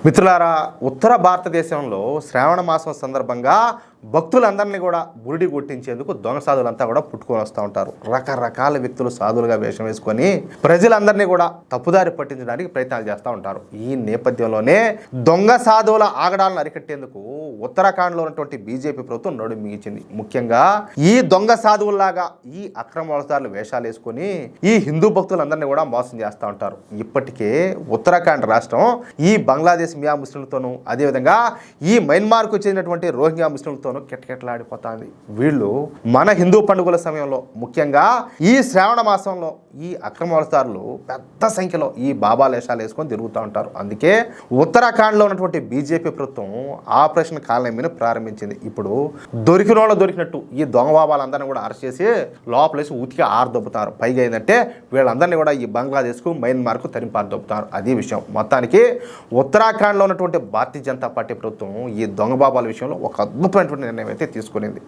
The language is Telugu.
మిత్రులారా, ఉత్తర భారతదేశంలో శ్రావణ మాసం సందర్భంగా భక్తులందరినీ కూడా బురిడి కొట్టించేందుకు దొంగ సాధువులంతా కూడా పుట్టుకొని వస్తూ ఉంటారు. రకరకాల వ్యక్తులు సాధువులుగా వేషం వేసుకొని ప్రజలందరినీ కూడా తప్పుదారి పట్టించడానికి ప్రయత్నాలు చేస్తూ ఉంటారు. ఈ నేపథ్యంలోనే దొంగ సాధువుల ఆగడాలను అరికట్టేందుకు ఉత్తరాఖండ్లో ఉన్నటువంటి బీజేపీ ప్రభుత్వం నడుం మిగించింది. ముఖ్యంగా ఈ దొంగ సాధువుల్లాగా ఈ అక్రమవలసారులు వేషాలు వేసుకొని ఈ హిందూ భక్తులందరినీ కూడా మోసం చేస్తూ ఉంటారు. ఇప్పటికే ఉత్తరాఖండ్ రాష్ట్రం ఈ బంగ్లాదేశ్ మియా ముస్లింలతోనూ, అదేవిధంగా ఈ మయన్మార్కు చెందినటువంటి రోహింగ్యా ముస్లింలతోనూ కిటకిటలాడిపోతుంది. వీళ్ళు మన హిందూ పండుగల సమయంలో, ముఖ్యంగా ఈ శ్రావణ మాసంలో ఈ అక్రమవలసారులు పెద్ద సంఖ్యలో ఈ బాబా వేషాలు వేసుకొని తిరుగుతూ ఉంటారు. అందుకే ఉత్తరాఖండ్లో ఉన్నటువంటి బీజేపీ ప్రభుత్వం ఆపరేషన్ కాలనీని ప్రారంభించింది. ఇప్పుడు దొరికిన వాళ్ళు దొరికినట్టు ఈ దొంగ బాబాలందరినీ కూడా అరెస్ట్ చేసి లోపలేసి ఉతికి ఆరదొబ్బుతారు. పైగా ఏంటంటే వీళ్ళందరినీ కూడా ఈ బంగ్లాదేశ్కు, మయన్మార్కు తరింపారదొబ్బుతారు. అదే విషయం. మొత్తానికి ఉత్తరాఖండ్లో ఉన్నటువంటి భారతీయ జనతా పార్టీ ప్రభుత్వం ఈ దొంగ బాబాల విషయంలో ఒక అద్భుతమైనటువంటి నిర్ణయం అయితే తీసుకునింది.